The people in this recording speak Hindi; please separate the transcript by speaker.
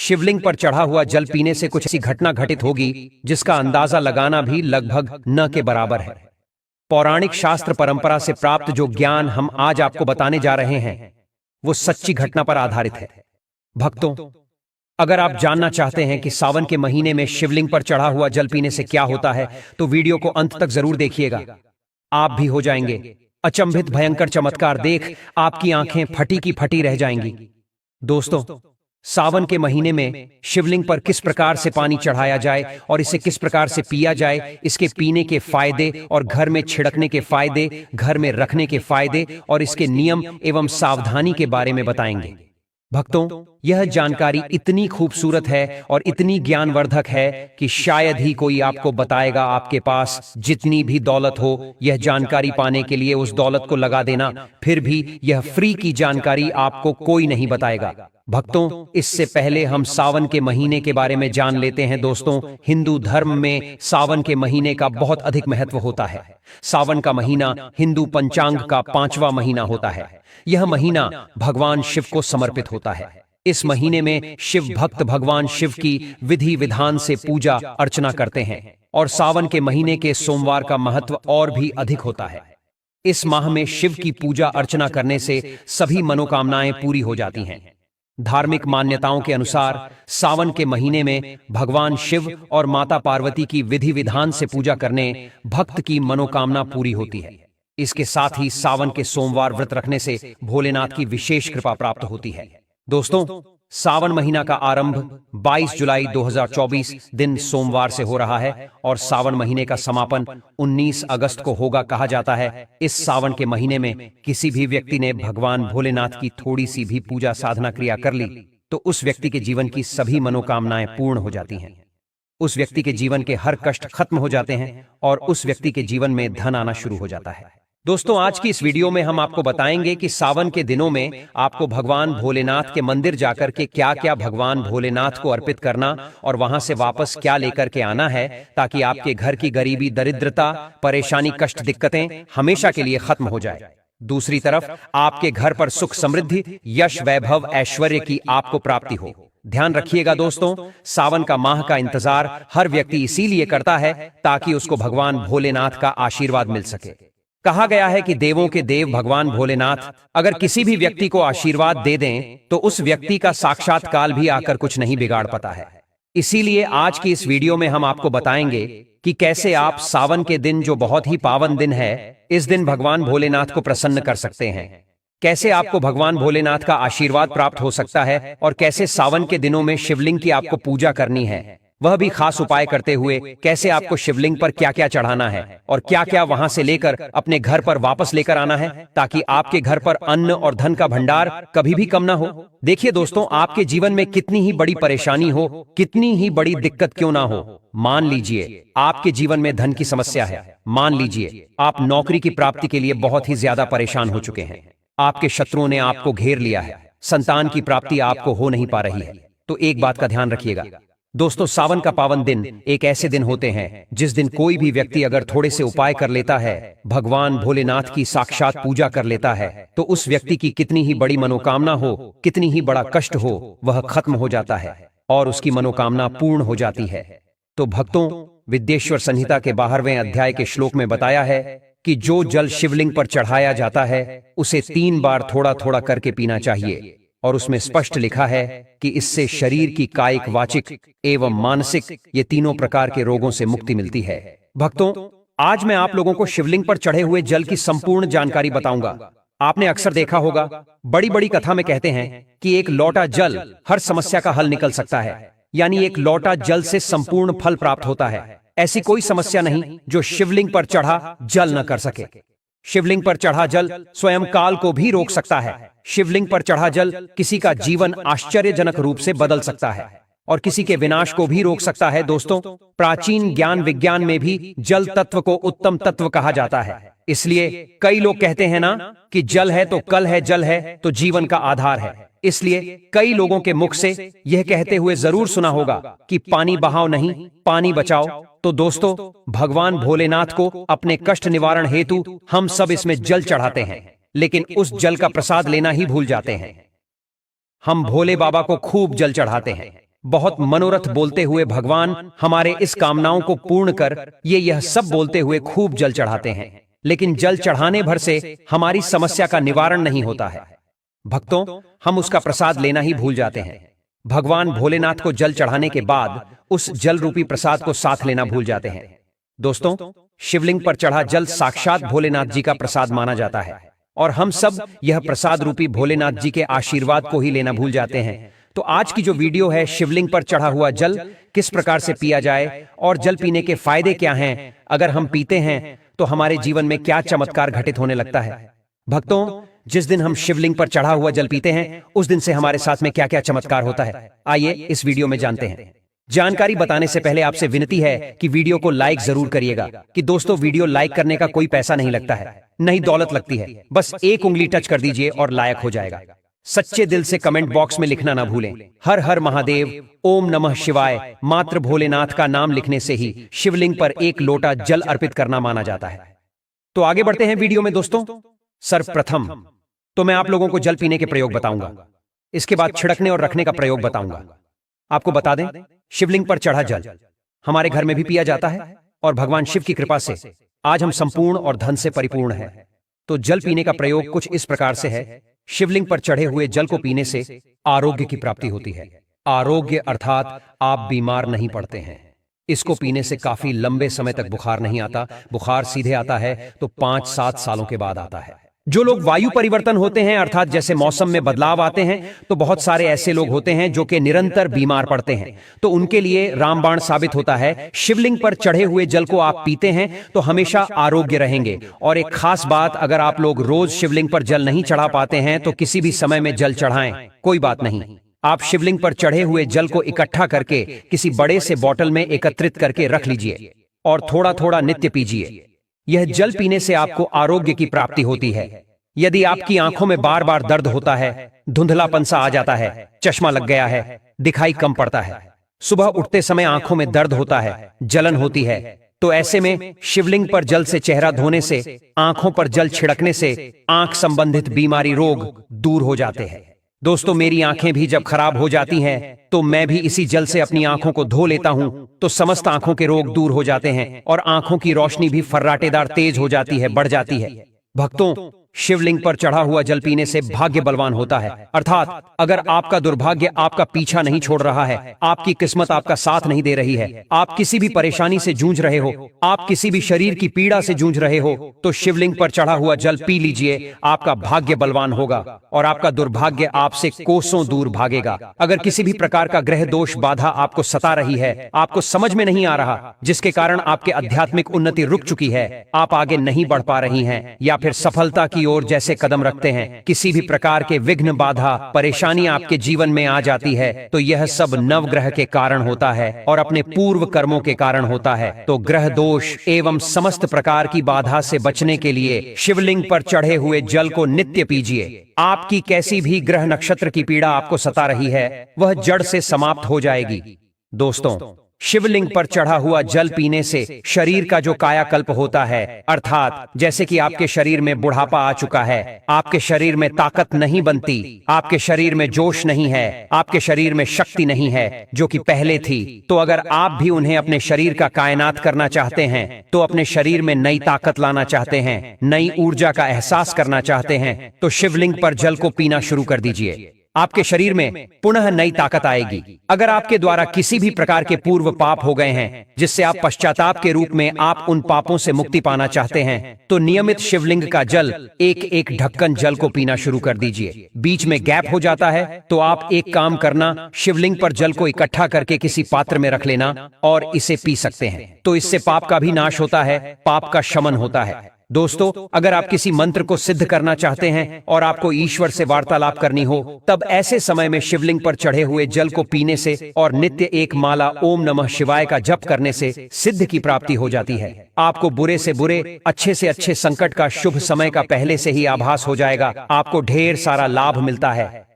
Speaker 1: शिवलिंग पर चढ़ा हुआ जल पीने से कुछ ऐसी घटना घटित होगी जिसका अंदाजा लगाना भी लगभग न के बराबर है। पौराणिक शास्त्र परंपरा से प्राप्त जो ज्ञान हम आज आपको बताने जा रहे हैं वो सच्ची घटना पर आधारित है। भक्तों, अगर आप जानना चाहते हैं कि सावन के महीने में शिवलिंग पर चढ़ा हुआ जल पीने से क्या होता है तो वीडियो को अंत तक जरूर देखिएगा। आप भी हो जाएंगे अचंभित। भयंकर चमत्कार देख आपकी आंखें फटी की फटी रह जाएंगी। दोस्तों, सावन के महीने में शिवलिंग पर किस प्रकार से पानी चढ़ाया जाए और इसे किस प्रकार से पिया जाए, इसके पीने के फायदे और घर में छिड़कने के फायदे, घर में रखने के फायदे और इसके नियम एवं सावधानी के बारे में बताएंगे। भक्तों, यह जानकारी इतनी खूबसूरत है और इतनी ज्ञानवर्धक है कि शायद ही कोई आपको बताएगा। आपके पास जितनी भी दौलत हो, यह जानकारी पाने के लिए उस दौलत को लगा देना, फिर भी यह फ्री की जानकारी आपको कोई नहीं बताएगा। भक्तों, इससे पहले हम सावन के महीने के बारे में जान लेते हैं। दोस्तों, हिंदू धर्म में सावन के महीने का बहुत अधिक महत्व होता है। सावन का महीना हिंदू पंचांग का 5वां महीना होता है। यह महीना भगवान शिव को समर्पित होता है। इस महीने में शिव भक्त भगवान शिव की विधि विधान से पूजा अर्चना करते हैं और सावन के महीने के सोमवार का महत्व और भी अधिक होता है। इस माह में शिव की पूजा अर्चना करने से सभी मनोकामनाएं पूरी हो जाती हैं। धार्मिक मान्यताओं के अनुसार सावन के महीने में भगवान शिव और माता पार्वती की विधि विधान से पूजा करने भक्त की मनोकामना पूरी होती है। इसके साथ ही सावन के सोमवार व्रत रखने से भोलेनाथ की विशेष कृपा प्राप्त होती है। दोस्तों, सावन महीना का आरंभ 22 जुलाई 2024 दिन सोमवार से हो रहा है और सावन महीने का समापन 19 अगस्त को होगा। कहा जाता है इस सावन के महीने में किसी भी व्यक्ति ने भगवान भोलेनाथ की थोड़ी सी भी पूजा साधना क्रिया कर ली तो उस व्यक्ति के जीवन की सभी मनोकामनाएं पूर्ण हो जाती हैं। उस व्यक्ति के जीवन के हर कष्ट खत्म हो जाते हैं और उस व्यक्ति के जीवन में धन आना शुरू हो जाता है। दोस्तों, आज की इस वीडियो में हम आपको बताएंगे कि सावन के दिनों में आपको भगवान भोलेनाथ के मंदिर जाकर के क्या क्या भगवान भोलेनाथ को अर्पित करना और वहां से वापस क्या लेकर के आना है ताकि आपके घर की गरीबी, दरिद्रता, परेशानी, कष्ट, दिक्कतें हमेशा के लिए खत्म हो जाए। दूसरी तरफ आपके घर पर सुख, समृद्धि, यश, वैभव, ऐश्वर्य की आपको प्राप्ति हो। ध्यान रखिएगा दोस्तों, सावन का माह का इंतजार हर व्यक्ति इसीलिए करता है ताकि उसको भगवान भोलेनाथ का आशीर्वाद मिल सके। कहा गया है कि देवों के देव भगवान भोलेनाथ अगर किसी भी व्यक्ति को आशीर्वाद दे दें तो उस व्यक्ति का साक्षात काल भी आकर कुछ नहीं बिगाड़ पाता है। इसीलिए आज की इस वीडियो में हम आपको बताएंगे कि कैसे आप सावन के दिन, जो बहुत ही पावन दिन है, इस दिन भगवान भोलेनाथ को प्रसन्न कर सकते हैं। कैसे आपको भगवान भोलेनाथ का आशीर्वाद प्राप्त हो सकता है और कैसे सावन के दिनों में शिवलिंग की आपको पूजा करनी है, वह भी खास उपाय करते हुए। कैसे आपको शिवलिंग पर क्या क्या चढ़ाना है और क्या क्या वहां से लेकर अपने घर पर वापस लेकर आना है ताकि आपके घर पर अन्न और धन का भंडार कभी भी कम ना हो। देखिए दोस्तों, आपके जीवन में कितनी ही बड़ी परेशानी हो, कितनी ही बड़ी दिक्कत क्यों ना हो, मान लीजिए आपके जीवन में धन की समस्या है, मान लीजिए आप नौकरी की प्राप्ति के लिए बहुत ही ज्यादा परेशान हो चुके हैं, आपके शत्रुओं ने आपको घेर लिया है, संतान की प्राप्ति आपको हो नहीं पा रही है, तो एक बात का ध्यान रखिएगा दोस्तों, सावन का पावन दिन एक ऐसे दिन होते हैं जिस दिन कोई भी व्यक्ति अगर थोड़े से उपाय कर लेता है, भगवान भोलेनाथ की साक्षात पूजा कर लेता है, तो उस व्यक्ति की कितनी ही बड़ी मनोकामना हो, कितनी ही बड़ा कष्ट हो, वह खत्म हो जाता है और उसकी मनोकामना पूर्ण हो जाती है। तो भक्तों, विद्येश्वर संहिता के 12वें अध्याय के श्लोक में बताया है कि जो जल शिवलिंग पर चढ़ाया जाता है उसे 3 बार थोड़ा थोड़ा करके पीना चाहिए और उसमें स्पष्ट लिखा है कि इससे शरीर की कायिक, वाचिक एवं मानसिक ये तीनों प्रकार के रोगों से मुक्ति मिलती है। भक्तों, आज मैं आप लोगों को शिवलिंग पर चढ़े हुए जल की संपूर्ण जानकारी बताऊंगा। आपने अक्सर देखा होगा, बड़ी बड़ी कथा में कहते हैं कि एक लोटा जल हर समस्या का हल निकल सकता है, यानी एक लोटा जल से संपूर्ण फल प्राप्त होता है। ऐसी कोई समस्या नहीं जो शिवलिंग पर चढ़ा जल न कर सके। शिवलिंग पर चढ़ा जल स्वयं काल को भी रोक सकता है। शिवलिंग पर चढ़ा जल किसी का जीवन आश्चर्यजनक रूप से बदल सकता है और किसी के विनाश को भी रोक सकता है। दोस्तों, प्राचीन ज्ञान विज्ञान में भी जल तत्व को उत्तम तत्व कहा जाता है। इसलिए कई लोग कहते हैं ना कि जल है तो कल है, जल है तो जीवन का आधार है। इसलिए कई लोगों के मुख से यह कहते हुए जरूर सुना होगा कि पानी बहाओ नहीं, पानी बचाओ। तो दोस्तों, भगवान भोलेनाथ को अपने कष्ट निवारण हेतु हम सब इसमें जल चढ़ाते हैं, लेकिन उस जल का प्रसाद लेना ही भूल जाते हैं। हम भोले बाबा को खूब जल चढ़ाते हैं, बहुत मनोरथ बोलते हुए भगवान हमारे इस कामनाओं को पूर्ण कर यह सब बोलते हुए खूब जल चढ़ाते हैं, लेकिन जल चढ़ाने भर से हमारी समस्या का निवारण नहीं होता है। भक्तों, हम उसका प्रसाद लेना ही भूल जाते हैं। भगवान भोलेनाथ को जल चढ़ाने के बाद उस जल रूपी प्रसाद को साथ लेना भूल जाते हैं। दोस्तों, शिवलिंग पर चढ़ा जल साक्षात भोलेनाथ जी का प्रसाद माना जाता है और हम सब यह प्रसाद रूपी भोलेनाथ जी के आशीर्वाद को ही लेना भूल जाते हैं। तो आज की जो वीडियो है, शिवलिंग पर चढ़ा हुआ जल किस प्रकार से पिया जाए और जल पीने के फायदे क्या हैं, अगर हम पीते हैं तो हमारे जीवन में क्या चमत्कार घटित होने लगता है। भक्तों, जिस दिन हम शिवलिंग पर चढ़ा हुआ जल पीते हैं उस दिन से हमारे साथ में क्या क्या चमत्कार होता है, आइए इस वीडियो में जानते हैं। जानकारी बताने से पहले आपसे विनती है कि वीडियो को लाइक जरूर करिएगा कि दोस्तों, वीडियो लाइक करने का कोई पैसा नहीं लगता है, नहीं दौलत लगती है, बस एक उंगली टच कर दीजिए और लायक हो जाएगा। सच्चे दिल से कमेंट बॉक्स में लिखना ना भूलें, हर हर महादेव, ओम नमः शिवाय। मात्र भोलेनाथ का नाम लिखने से ही शिवलिंग पर एक लोटा जल अर्पित करना माना जाता है। तो आगे बढ़ते हैं वीडियो में दोस्तों। सर्वप्रथम तो मैं आप लोगों को जल पीने के प्रयोग बताऊंगा, इसके बाद छिड़कने और रखने का प्रयोग बताऊंगा। आपको बता दें, शिवलिंग पर चढ़ा जल हमारे घर में भी पिया जाता है और भगवान शिव की कृपा से आज हम संपूर्ण और धन से परिपूर्ण हैं। तो जल पीने का प्रयोग कुछ इस प्रकार से है। शिवलिंग पर चढ़े हुए जल को पीने से आरोग्य की प्राप्ति होती है। आरोग्य अर्थात आप बीमार नहीं पड़ते हैं। इसको पीने से काफी लंबे समय तक बुखार नहीं आता। बुखार सीधे आता है तो 5-7 सालों के बाद आता है। जो लोग वायु परिवर्तन होते हैं, अर्थात जैसे मौसम में बदलाव आते हैं, तो बहुत सारे ऐसे लोग होते हैं जो कि निरंतर बीमार पड़ते हैं, तो उनके लिए रामबाण साबित होता है। शिवलिंग पर चढ़े हुए जल को आप पीते हैं तो हमेशा आरोग्य रहेंगे। और एक खास बात, अगर आप लोग रोज शिवलिंग पर जल नहीं चढ़ा पाते हैं तो किसी भी समय में जल चढ़ाएं, कोई बात नहीं। आप शिवलिंग पर चढ़े हुए जल को इकट्ठा करके किसी बड़े से बोतल में एकत्रित करके रख लीजिए और थोड़ा थोड़ा नित्य पीजिए। यह जल पीने से आपको आरोग्य की प्राप्ति होती है। यदि आपकी आंखों में बार बार दर्द होता है, धुंधलापन सा आ जाता है, चश्मा लग गया है, दिखाई कम पड़ता है, सुबह उठते समय आंखों में दर्द होता है, जलन होती है, तो ऐसे में शिवलिंग पर जल से चेहरा धोने से, आंखों पर जल छिड़कने से आंख संबंधित बीमारी रोग दूर हो जाते हैं। दोस्तों, मेरी आंखें भी जब खराब हो जाती हैं तो मैं भी इसी जल से अपनी आंखों को धो लेता हूं, तो समस्त आंखों के रोग दूर हो जाते हैं और आंखों की रोशनी भी फर्राटेदार तेज हो जाती है, बढ़ जाती है। भक्तों, शिवलिंग पर चढ़ा हुआ जल पीने से भाग्य बलवान होता है। अर्थात अगर आपका दुर्भाग्य आपका पीछा नहीं छोड़ रहा है, आपकी किस्मत आपका साथ नहीं दे रही है, आप किसी भी परेशानी से जूझ रहे हो, आप किसी भी शरीर की पीड़ा से जूझ रहे हो, तो शिवलिंग पर चढ़ा हुआ जल पी लीजिए। आपका भाग्य बलवान होगा और आपका दुर्भाग्य आपसे कोसों दूर भागेगा। अगर किसी भी प्रकार का ग्रह दोष बाधा आपको सता रही है, आपको समझ में नहीं आ रहा, जिसके कारण आपके आध्यात्मिक उन्नति रुक चुकी है, आप आगे नहीं बढ़ पा रही हैं, या फिर सफलता की ओर जैसे कदम रखते हैं, किसी भी प्रकार के विघ्न बाधा परेशानी आपके जीवन में आ जाती है, तो यह सब नवग्रह के कारण होता है और अपने पूर्व कर्मों के कारण होता है। तो ग्रह दोष एवं समस्त प्रकार की बाधा से बचने के लिए शिवलिंग पर चढ़े हुए जल को नित्य पीजिए। आपकी कैसी भी ग्रह नक्षत्र की पीड़ा आपको सता रही है, वह जड़ से समाप्त हो जाएगी। दोस्तों, शिवलिंग पर चढ़ा हुआ जल पीने से शरीर का जो कायाकल्प होता है, अर्थात जैसे कि आपके शरीर में बुढ़ापा आ चुका है, आपके शरीर में ताकत नहीं बनती, आपके शरीर में जोश नहीं है, आपके शरीर में शक्ति नहीं है जो कि पहले थी, तो अगर आप भी उन्हें अपने शरीर का कायनात करना चाहते हैं, तो अपने शरीर में नई ताकत लाना चाहते हैं, नई ऊर्जा का एहसास करना चाहते हैं, तो शिवलिंग पर जल को पीना शुरू कर दीजिए। आपके शरीर में पुनः नई ताकत आएगी। अगर आपके द्वारा किसी भी प्रकार के पूर्व पाप हो गए हैं, जिससे आप पश्चाताप के रूप में आप उन पापों से मुक्ति पाना चाहते हैं, तो नियमित शिवलिंग का जल एक एक ढक्कन जल को पीना शुरू कर दीजिए। बीच में गैप हो जाता है तो आप एक काम करना, शिवलिंग पर जल को इकट्ठा करके किसी पात्र में रख लेना और इसे पी सकते हैं। तो इससे पाप का भी नाश होता है, पाप का शमन होता है। दोस्तों, अगर आप किसी मंत्र को सिद्ध करना चाहते हैं और आपको ईश्वर से वार्तालाप करनी हो, तब ऐसे समय में शिवलिंग पर चढ़े हुए जल को पीने से और नित्य एक माला ओम नमः शिवाय का जप करने से सिद्ध की प्राप्ति हो जाती है। आपको बुरे से बुरे, अच्छे से अच्छे संकट का शुभ समय का पहले से ही आभास हो जाएगा। आपको ढेर सारा लाभ मिलता है।